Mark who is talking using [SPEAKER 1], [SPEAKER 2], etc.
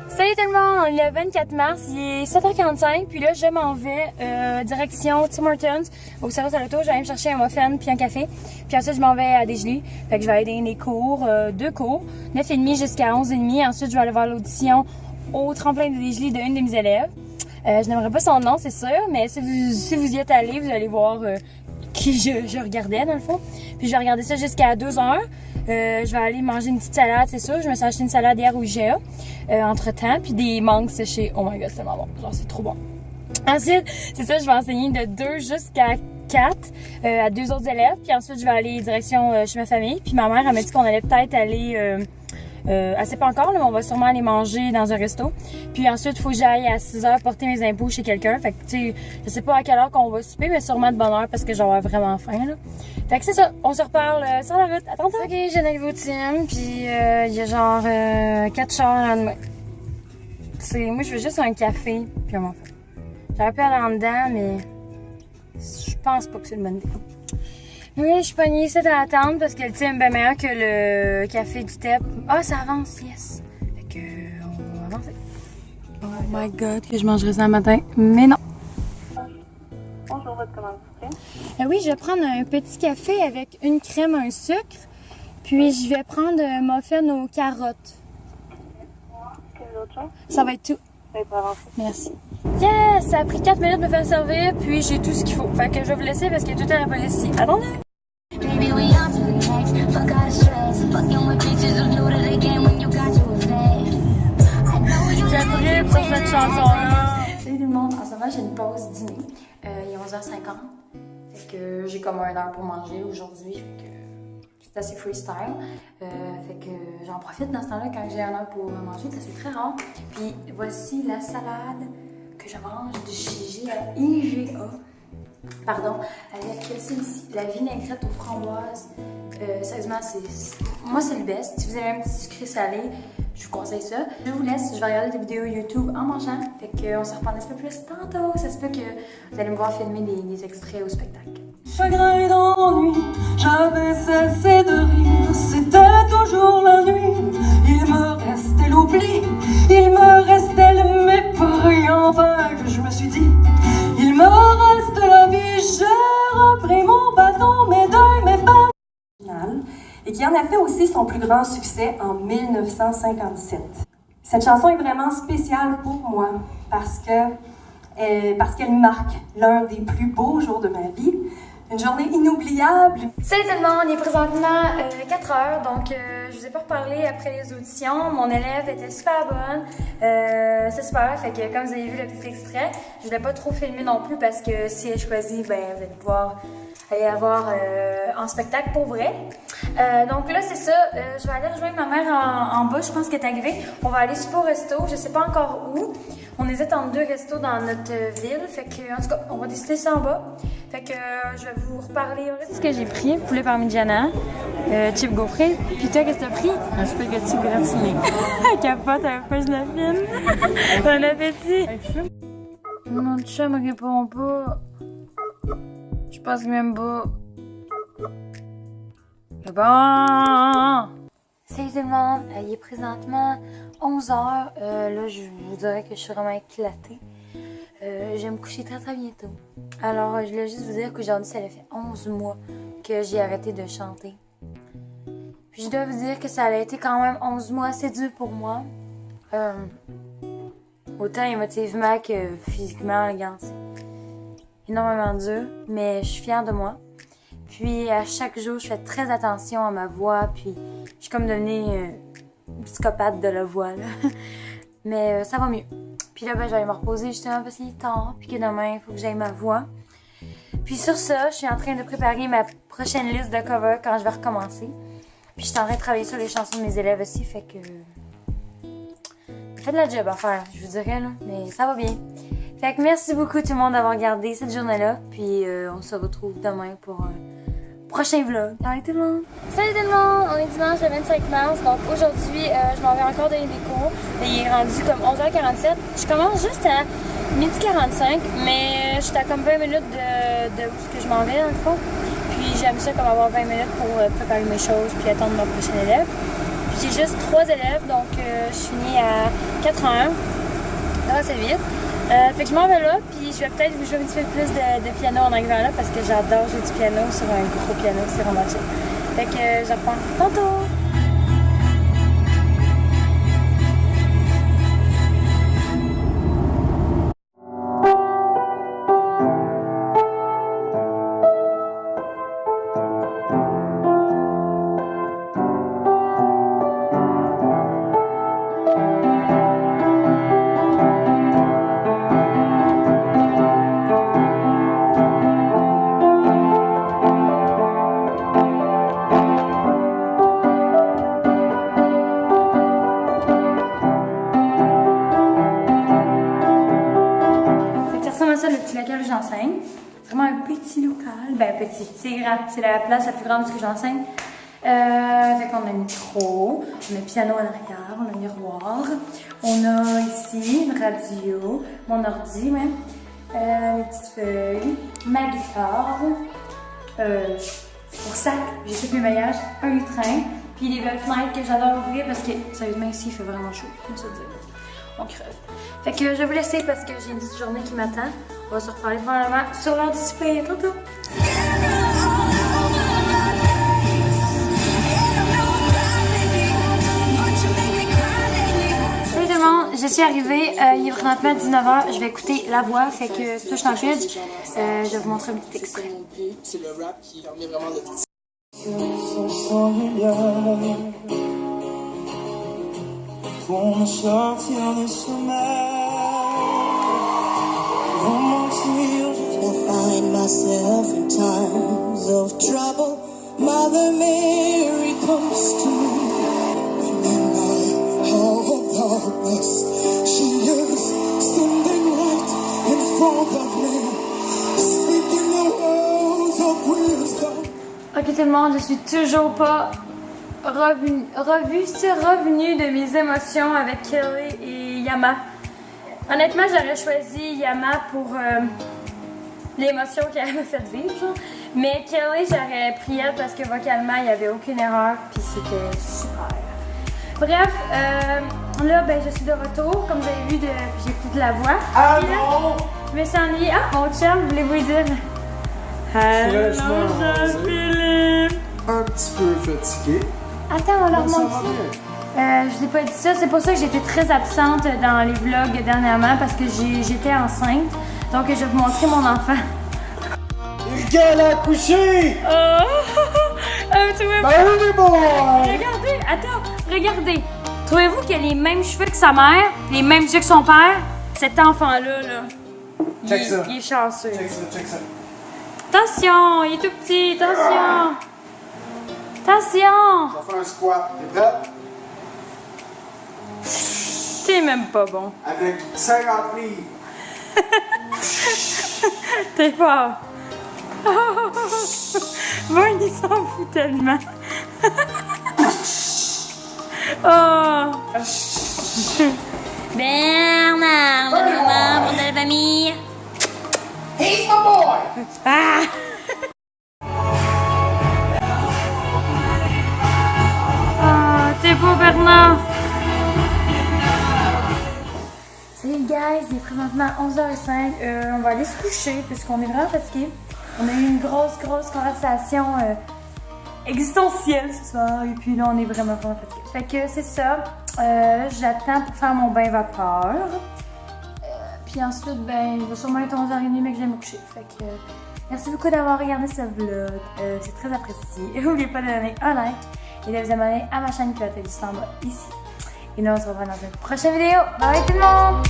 [SPEAKER 1] Salut tout le monde, on est le 24 mars, il est 7h45, puis là je m'en vais direction Tim Hortons au service à l'auto, je vais aller me chercher un muffin puis un café, puis ensuite je m'en vais à Desjolies, fait que je vais aller dans les cours, 2 cours, 9h30 jusqu'à 11h30, ensuite je vais aller voir l'audition au tremplin de Desjolies de une de mes élèves. Je n'aimerais pas son nom c'est sûr, mais si vous y êtes allé, vous allez voir qui je regardais dans le fond, puis je vais regarder ça jusqu'à 2h. Je vais aller manger une petite salade, c'est sûr. Je me suis acheté une salade hier au IGA entre-temps, puis des mangues séchées. Oh my god, c'est tellement bon. Genre, c'est trop bon. Ensuite, c'est ça, je vais enseigner de 2 jusqu'à 4 à 2 autres élèves. Puis ensuite, je vais aller direction chez ma famille. Puis ma mère, elle m'a dit qu'on allait peut-être aller... elle sait pas encore, là, mais on va sûrement aller manger dans un resto. Puis ensuite, il faut que j'aille à 6h porter mes impôts chez quelqu'un. Fait que, tu sais, je sais pas à quelle heure qu'on va souper, mais sûrement de bonne heure parce que j'aurai vraiment faim, là. Fait que c'est ça, on se reparle sur la route. À tantôt! Ok, j'ai un au Tim, puis il y a genre 4 chars là demain. Moi, je veux juste un café, puis un muffin. J'aurais pu aller en dedans, mais je pense pas que c'est une bonne idée. Oui, je suis pognée ici à attendre parce que le thé est bien meilleur que le café du TEP. Ah, ça avance, yes! Fait que, on va avancer. Oh my god, que je mangerais ça le matin, mais non!
[SPEAKER 2] Bonjour, votre commande, s'il vous plaît.
[SPEAKER 1] Oui, je vais prendre un petit café avec une crème, un sucre, puis je vais prendre un muffin aux carottes.
[SPEAKER 2] Quelle autre chose?
[SPEAKER 1] Ça va être tout.
[SPEAKER 2] Vous pouvez avancer.
[SPEAKER 1] Merci. Yes! Ça a pris 4 minutes de me faire servir, puis j'ai tout ce qu'il faut. Fait que je vais vous laisser parce qu'il y a tout à la police ici. Attendez!
[SPEAKER 3] Baby, we on to the next. Fuck all the stress. Fucking with bitches who new to the game when you got you a fade. I know you
[SPEAKER 1] J'ai appris pour cette chanson-là.
[SPEAKER 4] Salut tout le monde, en ce moment j'ai une pause dîner. Il est 11h50. Fait que j'ai comme 1 heure pour manger aujourd'hui. Fait que c'est assez freestyle. Fait que j'en profite dans ce temps-là quand j'ai 1 heure pour manger. C'est très rare. Puis voici la salade que je mange de chez IGA. Pardon, avec celle-ci, la vinaigrette aux framboises. Sérieusement, moi c'est le best. Si vous avez un petit sucré salé, je vous conseille ça. Je vous laisse, je vais regarder des vidéos YouTube en mangeant. Fait qu'on se reprend un petit peu plus tantôt. Ça se peut que vous allez me voir filmer des extraits au spectacle.
[SPEAKER 5] Chagrin et d'ennui, j'avais cessé de rire, c'était toujours la nuit. Il me restait l'oubli, il me restait le mépris, enfin que je me suis dit, il me reste la vie, j'ai repris mon bâton, mes deuils, mes pas. Et qui en a fait aussi son plus grand succès en 1957. Cette chanson est vraiment spéciale pour moi parce qu'elle marque l'un des plus beaux jours de ma vie. Une journée inoubliable.
[SPEAKER 1] Salut tout le monde, il est présentement 4h, donc je vous ai pas reparlé après les auditions. Mon élève était super bonne, c'est super, fait que comme vous avez vu le petit extrait, je voulais pas trop filmer non plus parce que si elle choisit, ben vous allez pouvoir aller la voir en spectacle pour vrai. Donc là c'est ça, je vais aller rejoindre ma mère en bas, je pense qu'elle est arrivée. On va aller super au resto, je sais pas encore où. On hésite entre 2 restos dans notre ville, fait que en tout cas on va décider ça en bas. Fait que je vais vous reparler. C'est ce que j'ai pris, poulet parmigiana, chip gaufré. Puis toi, qu'est-ce que t'as pris? Un spaghetti gratiné. Capote avec pas de la fine. Bon appétit. Mon chat me répond pas. Je pense qu'il m'aime pas. C'est bon. Salut tout le monde, il est présentement 11h. Là, je vous dirais que je suis vraiment éclatée. Je vais me coucher très très bientôt. Alors, je voulais juste vous dire qu'aujourd'hui, ça fait 11 mois que j'ai arrêté de chanter. Puis je dois vous dire que ça a été quand même 11 mois assez dur pour moi. Autant émotivement que physiquement, regarde, c'est énormément dur, mais je suis fière de moi. Puis à chaque jour, je fais très attention à ma voix, puis je suis comme devenue une psychopathe de la voix, là. Mais ça va mieux. Puis là, ben, je vais aller me reposer justement parce qu'il est tard, puis que demain, il faut que j'aille ma voix. Puis sur ça, je suis en train de préparer ma prochaine liste de covers quand je vais recommencer. Puis je suis en train de travailler sur les chansons de mes élèves aussi, fait que... Faites de la job à faire, je vous dirais, là, mais ça va bien. Fait que merci beaucoup tout le monde d'avoir regardé cette journée-là, puis on se retrouve demain pour un prochain vlog. Bye tout le monde! Salut tout le monde! On est dimanche le 25 mars, donc aujourd'hui, je m'en vais encore donner des cours. Il est rendu comme 11h47. Je commence juste à 12h45, mais j'étais à comme 20 minutes de où est-ce que je m'en vais dans le fond. Puis j'aime ça comme avoir 20 minutes pour préparer mes choses puis attendre mon prochain élève. Puis j'ai juste 3 élèves, donc je finis à 4h01. Ça va assez vite. Fait que je m'en vais là, puis je vais peut-être vous jouer un petit peu plus de piano en arrivant là parce que j'adore jouer du piano sur un gros piano, c'est vraiment chill. Fait que je reprends tantôt! Ça, le petit local où j'enseigne. C'est vraiment un petit local. Ben, petit, c'est grand. C'est la place la plus grande où j'enseigne. Fait qu'on a un micro, on a un piano en arrière, on a un miroir. On a ici une radio, mon ordi, même. Mes petites feuilles, ma guitare, mon sac, j'ai tous mes bagages, un lutrin, puis les belles fenêtres que j'adore ouvrir parce que, sérieusement, ici, il fait vraiment chaud, comme ça dire. On crève. Fait que je vais vous laisser parce que j'ai une petite journée qui m'attend. On va se reparler probablement sur l'heure du souper. Tantôt! Salut tout le monde, je suis arrivée. Il est présentement 19h. Je vais écouter La Voix. Fait que c'est tout, je suis en pitch. Je vais vous montrer un petit extrait.
[SPEAKER 6] C'est le rap qui en met vraiment de tout. Pour me sortir des sommeils, pour mentir, I find myself in times of trouble. Mother Mary comes to me. Remember how darkness she is standing right in front of me, speaking the words of wisdom.
[SPEAKER 1] Ok tout le monde, je suis toujours pas revenue de mes émotions avec Kelly et Yama. Honnêtement, j'aurais choisi Yama pour l'émotion qu'elle m'a fait vivre, genre. Mais Kelly, j'aurais pris elle parce que vocalement, il n'y avait aucune erreur, puis c'était super. Bref, là, ben, je suis de retour. Comme vous avez vu, j'écoute La Voix.
[SPEAKER 6] Ah
[SPEAKER 1] puis là,
[SPEAKER 6] non!
[SPEAKER 1] je me suis ennuyée. Ah, mon chum, voulez-vous dire? Allô, Jean-Philippe!
[SPEAKER 6] Un petit peu fatigué.
[SPEAKER 1] Attends, on leur
[SPEAKER 6] Mais ça
[SPEAKER 1] montre
[SPEAKER 6] va
[SPEAKER 1] ça. Je t'ai pas dit ça, c'est pour ça que j'étais très absente dans les vlogs dernièrement parce que j'étais enceinte. Donc je vais vous montrer mon enfant.
[SPEAKER 6] Elle a accouché!
[SPEAKER 1] Tu vois,
[SPEAKER 6] Baby boy!
[SPEAKER 1] regardez, attends, regardez. Trouvez-vous qu'il a les mêmes cheveux que sa mère, les mêmes yeux que son père? Cet enfant-là, là,
[SPEAKER 6] Check ça.
[SPEAKER 1] il est chanceux.
[SPEAKER 6] Check ça, check ça.
[SPEAKER 1] Attention, il est tout petit, attention. Attention.
[SPEAKER 6] On va faire un squat. T'es prête?
[SPEAKER 1] T'es même pas bon.
[SPEAKER 6] Avec 50 livres.
[SPEAKER 1] T'es fort. Bon, il s'en fout tellement. Oh. Bernard, le nouveau membre de la famille.
[SPEAKER 6] He's my boy!
[SPEAKER 1] Ah. Oh, t'es beau, Bernard. Salut guys, il est présentement 11h05. On va aller se coucher puisqu'on est vraiment fatigué. On a eu une grosse conversation existentielle ce soir et puis là on est vraiment fatigué. Fait que c'est ça. J'attends pour faire mon bain vapeur. Puis ensuite, ben, il va sûrement être 11h30 mais que je vais me coucher. Fait que merci beaucoup d'avoir regardé ce vlog. C'est très apprécié. N'oubliez pas de donner un like et de vous abonner à ma chaîne qui va être juste en bas ici. Et nous on se revoit dans une prochaine vidéo. Bye tout le monde!